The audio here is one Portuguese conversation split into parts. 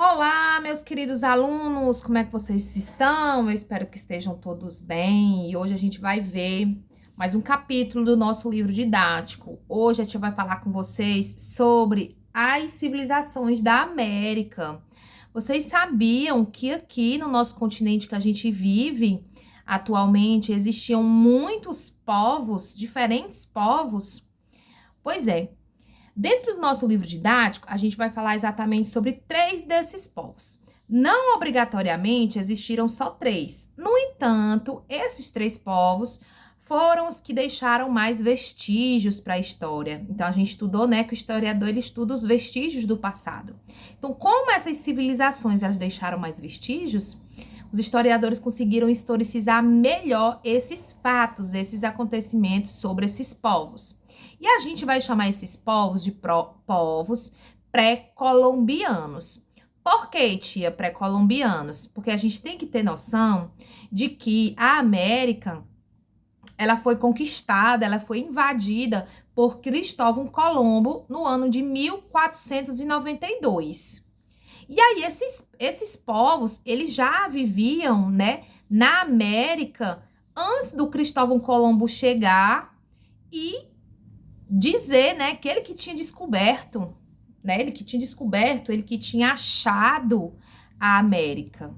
Olá, meus queridos alunos, como é que vocês estão? Eu espero que estejam todos bem. E hoje a gente vai ver mais um capítulo do nosso livro didático. Hoje a gente vai falar com vocês sobre as civilizações da América. Vocês sabiam que aqui no nosso continente que a gente vive atualmente existiam muitos povos, diferentes povos? Pois é. Dentro do nosso livro didático, a gente vai falar exatamente sobre 3 desses povos. Não obrigatoriamente existiram só 3. No entanto, esses 3 povos foram os que deixaram mais vestígios para a história. Então, a gente estudou, né, que o historiador ele estuda os vestígios do passado. Então, como essas civilizações elas deixaram mais vestígios, os historiadores conseguiram historicizar melhor esses fatos, esses acontecimentos sobre esses povos. E a gente vai chamar esses povos de povos pré-colombianos. Por que, tia, pré-colombianos? Porque a gente tem que ter noção de que a América, ela foi conquistada, ela foi invadida por Cristóvão Colombo no ano de 1492. E aí, esses povos, eles já viviam, né, na América antes do Cristóvão Colombo chegar e dizer, né, que ele que tinha descoberto, né, ele que tinha achado a América.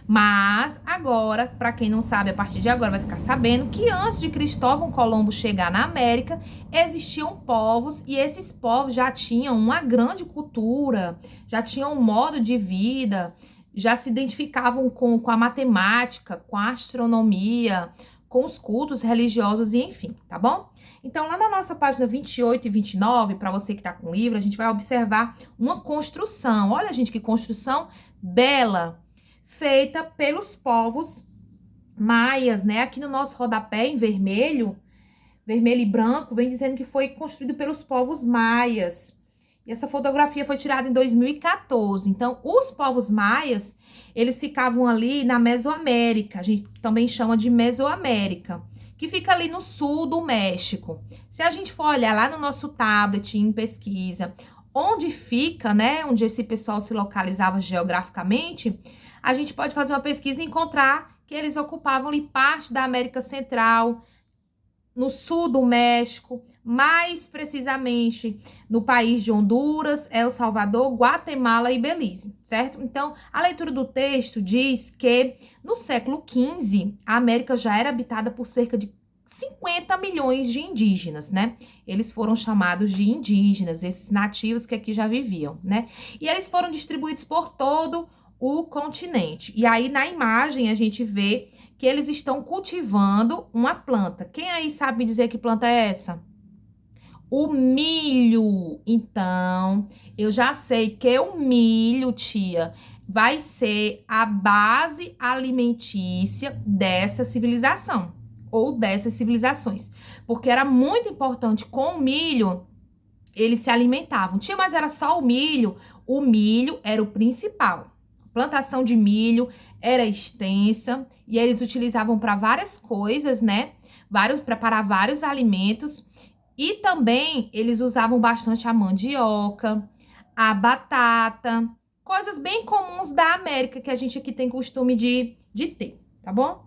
Mas agora, para quem não sabe, a partir de agora vai ficar sabendo que antes de Cristóvão Colombo chegar na América, existiam povos e esses povos já tinham uma grande cultura, já tinham um modo de vida, já se identificavam com a matemática, com a astronomia, com os cultos religiosos e enfim, tá bom? Então, lá na nossa página 28 e 29, para você que está com o livro, a gente vai observar uma construção. Olha, gente, que construção bela, feita pelos povos maias, né? Aqui no nosso rodapé, em vermelho e branco, vem dizendo que foi construído pelos povos maias. E essa fotografia foi tirada em 2014. Então, os povos maias, eles ficavam ali na Mesoamérica. A gente também chama de Mesoamérica, que fica ali no sul do México. Se a gente for olhar lá no nosso tablet em pesquisa, onde fica, né, onde esse pessoal se localizava geograficamente, a gente pode fazer uma pesquisa e encontrar que eles ocupavam ali parte da América Central, no sul do México, mais precisamente no país de Honduras, El Salvador, Guatemala e Belize, certo? Então, a leitura do texto diz que no século XV, a América já era habitada por cerca de 50 milhões de indígenas, né? Eles foram chamados de indígenas, esses nativos que aqui já viviam, né? E eles foram distribuídos por todo o continente. E aí, na imagem, a gente vê que eles estão cultivando uma planta. Quem aí sabe me dizer que planta é essa? O milho. Então, eu já sei que o milho, tia, vai ser a base alimentícia dessa civilização, ou dessas civilizações. Porque era muito importante, com o milho, eles se alimentavam. Tia, mas era só o milho era o principal. A plantação de milho era extensa e eles utilizavam para várias coisas, né? Preparar vários alimentos. E também eles usavam bastante a mandioca, a batata, coisas bem comuns da América que a gente aqui tem costume de ter, tá bom?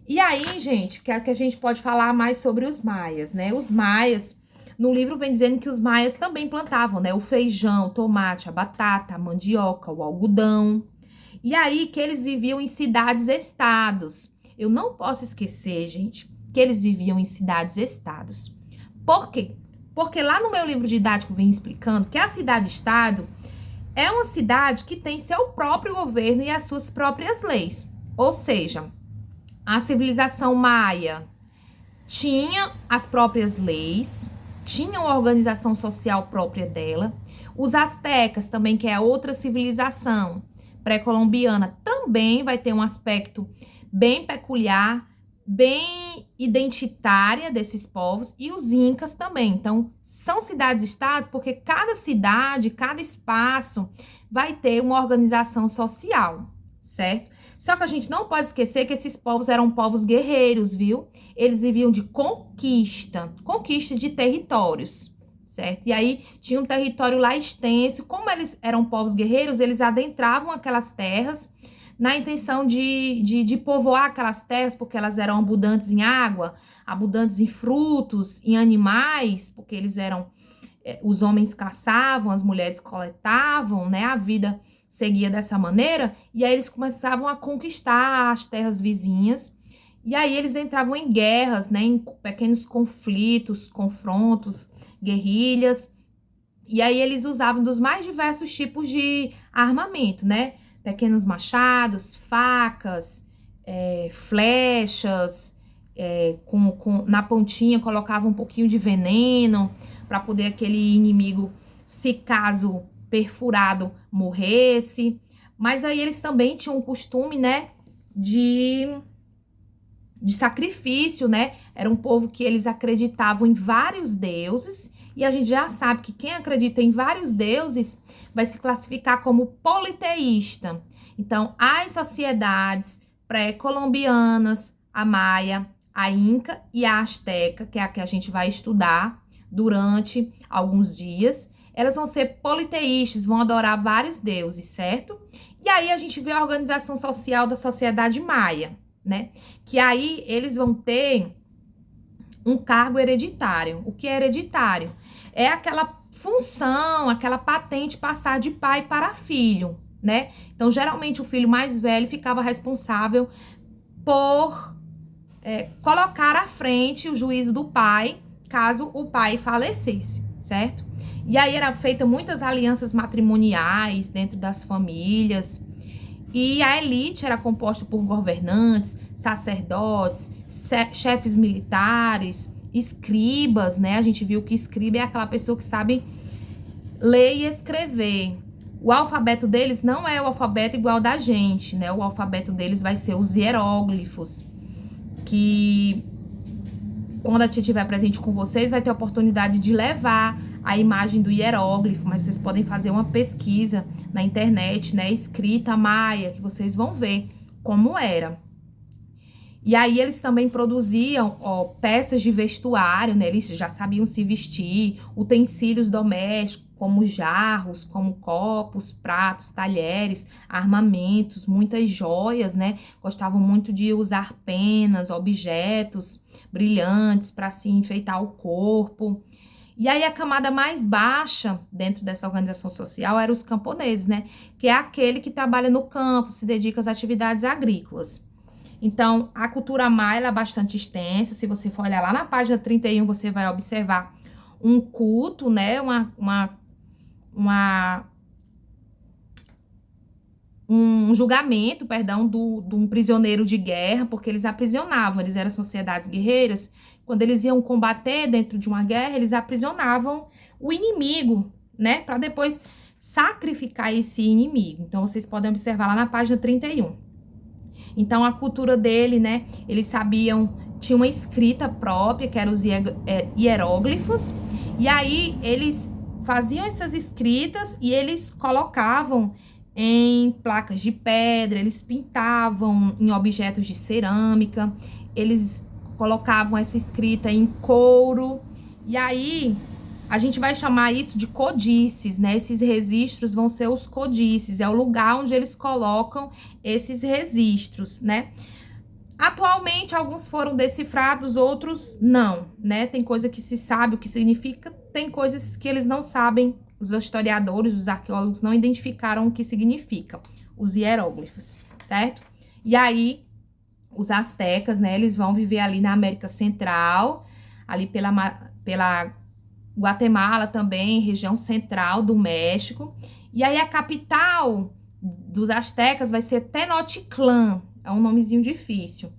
E aí, gente, que a gente pode falar mais sobre os maias, né? Os maias, no livro vem dizendo que os maias também plantavam, né? O feijão, o tomate, a batata, a mandioca, o algodão. E aí que eles viviam em cidades-estados. Eu não posso esquecer, gente, que eles viviam em cidades-estados. Por quê? Porque lá no meu livro didático vem explicando que a cidade-estado é uma cidade que tem seu próprio governo e as suas próprias leis. Ou seja, a civilização maia tinha as próprias leis, tinha uma organização social própria dela. Os astecas também, que é outra civilização pré-colombiana, também vai ter um aspecto bem peculiar, bem identitária desses povos, e os incas também. Então, são cidades-estados porque cada cidade, cada espaço vai ter uma organização social, certo? Só que a gente não pode esquecer que esses povos eram povos guerreiros, viu? Eles viviam de conquista de territórios, certo? E aí tinha um território lá extenso. Como eles eram povos guerreiros, eles adentravam aquelas terras na intenção de povoar aquelas terras, porque elas eram abundantes em água, abundantes em frutos, em animais, porque eles eram, os homens caçavam, as mulheres coletavam, né? A vida seguia dessa maneira, e aí eles começavam a conquistar as terras vizinhas, e aí eles entravam em guerras, né? Em pequenos conflitos, confrontos, guerrilhas, e aí eles usavam dos mais diversos tipos de armamento, né? Pequenos machados, facas, flechas, na pontinha colocavam um pouquinho de veneno para poder aquele inimigo, se caso perfurado, morresse. Mas aí eles também tinham um costume, né, de sacrifício, né? Era um povo que eles acreditavam em vários deuses, e a gente já sabe que quem acredita em vários deuses vai se classificar como politeísta. Então, as sociedades pré-colombianas, a maia, a inca e a asteca, que é a que a gente vai estudar durante alguns dias, elas vão ser politeístas, vão adorar vários deuses, certo? E aí a gente vê a organização social da sociedade maia, né? Que aí eles vão ter um cargo hereditário. O que é hereditário? É aquela função, aquela patente passar de pai para filho, né? Então, geralmente, o filho mais velho ficava responsável por colocar à frente o juízo do pai, caso o pai falecesse, certo? E aí era feita muitas alianças matrimoniais dentro das famílias, e a elite era composta por governantes, sacerdotes, chefes militares, escribas, né? A gente viu que escriba é aquela pessoa que sabe ler e escrever. O alfabeto deles não é o alfabeto igual da gente, né? O alfabeto deles vai ser os hieróglifos, que quando a tia estiver presente com vocês, vai ter a oportunidade de levar a imagem do hieróglifo, mas vocês podem fazer uma pesquisa na internet, né? Escrita maia, que vocês vão ver como era. E aí eles também produziam peças de vestuário, né? Eles já sabiam se vestir, utensílios domésticos, como jarros, como copos, pratos, talheres, armamentos, muitas joias, né? Gostavam muito de usar penas, objetos brilhantes para se enfeitar o corpo. E aí a camada mais baixa dentro dessa organização social eram os camponeses, né? Que é aquele que trabalha no campo, se dedica às atividades agrícolas. Então, a cultura maia é bastante extensa. Se você for olhar lá na página 31, você vai observar um culto, né? Um julgamento, perdão, de um prisioneiro de guerra, porque eles aprisionavam, eles eram sociedades guerreiras. Quando eles iam combater dentro de uma guerra, eles aprisionavam o inimigo, né? Para depois sacrificar esse inimigo. Então, vocês podem observar lá na página 31. Então, a cultura dele, né? Eles sabiam, tinha uma escrita própria, que eram os hieróglifos. E aí, eles faziam essas escritas e eles colocavam em placas de pedra, eles pintavam em objetos de cerâmica, eles colocavam essa escrita em couro. E aí, a gente vai chamar isso de codices, né? Esses registros vão ser os codices, é o lugar onde eles colocam esses registros, né? Atualmente, alguns foram decifrados, outros não, né? Tem coisa que se sabe o que significa, tem coisas que eles não sabem, os historiadores, os arqueólogos não identificaram o que significa, os hieróglifos, certo? E aí, os astecas, né? Eles vão viver ali na América Central, ali pela Guatemala também, região central do México. E aí a capital dos astecas vai ser Tenochtitlán, é um nomezinho difícil,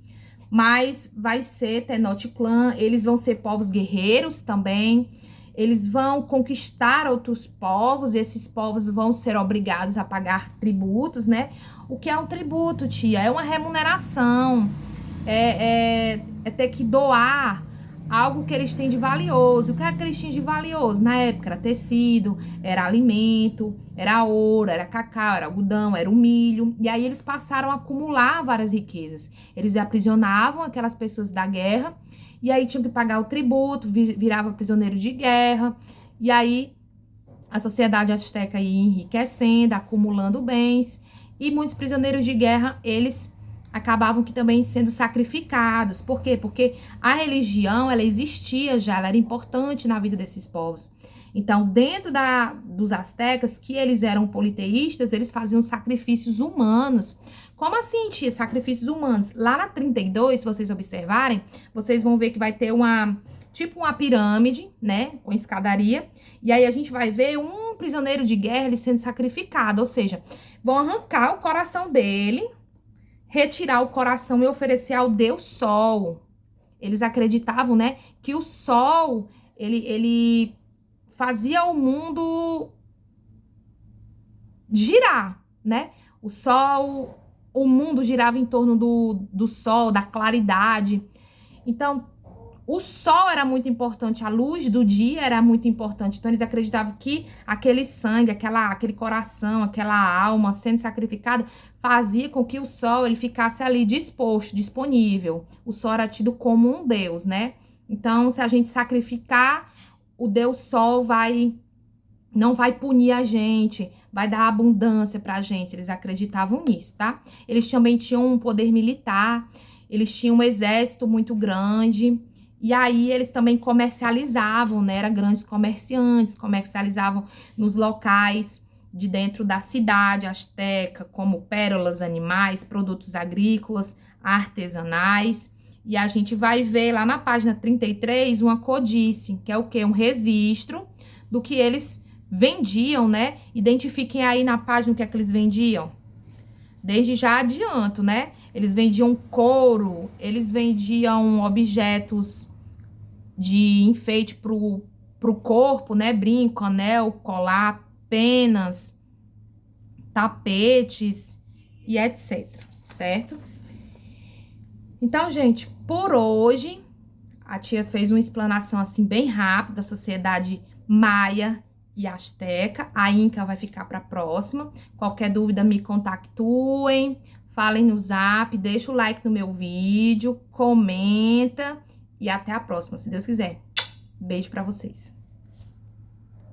mas vai ser Tenochtitlán. Eles vão ser povos guerreiros também, eles vão conquistar outros povos, e esses povos vão ser obrigados a pagar tributos, né? O que é um tributo, tia? É uma remuneração, é ter que doar algo que eles têm de valioso. O que é que eles tinham de valioso? Na época era tecido, era alimento, era ouro, era cacau, era algodão, era o milho. E aí eles passaram a acumular várias riquezas. Eles aprisionavam aquelas pessoas da guerra, e aí tinham que pagar o tributo, virava prisioneiro de guerra. E aí a sociedade asteca ia enriquecendo, acumulando bens, e muitos prisioneiros de guerra, eles acabavam que também sendo sacrificados. Por quê? Porque a religião, ela existia já, ela era importante na vida desses povos. Então, dentro dos astecas, que eles eram politeístas, eles faziam sacrifícios humanos. Como assim, tia? Sacrifícios humanos? Lá na 32, se vocês observarem, vocês vão ver que vai ter tipo uma pirâmide, né, com escadaria, e aí a gente vai ver um prisioneiro de guerra ele sendo sacrificado, ou seja, vão arrancar o coração dele, retirar o coração e oferecer ao Deus Sol. Eles acreditavam, né, que o Sol, ele fazia o mundo girar, né? O Sol, o mundo girava em torno do Sol, da claridade. Então, o sol era muito importante, a luz do dia era muito importante. Então, eles acreditavam que aquele sangue, aquele coração, aquela alma sendo sacrificada, fazia com que o sol ele ficasse ali disposto, disponível. O sol era tido como um deus, né? Então, se a gente sacrificar, o Deus Sol não vai punir a gente, vai dar abundância pra gente. Eles acreditavam nisso, tá? Eles também tinham um poder militar, eles tinham um exército muito grande. E aí eles também comercializavam, né? Eram grandes comerciantes, comercializavam nos locais de dentro da cidade asteca, como pérolas, animais, produtos agrícolas, artesanais. E a gente vai ver lá na página 33 uma codice, que é o quê? Um registro do que eles vendiam, né? Identifiquem aí na página o que é que eles vendiam. Desde já adianto, né? Eles vendiam couro, eles vendiam objetos de enfeite pro corpo, né? Brinco, anel, colar, penas, tapetes e etc, certo? Então, gente, por hoje, a tia fez uma explanação assim bem rápida da sociedade maia e asteca. A Inca vai ficar para a próxima. Qualquer dúvida, me contactuem. Falem no zap, deixa o like no meu vídeo, comenta e até a próxima, se Deus quiser. Beijo pra vocês.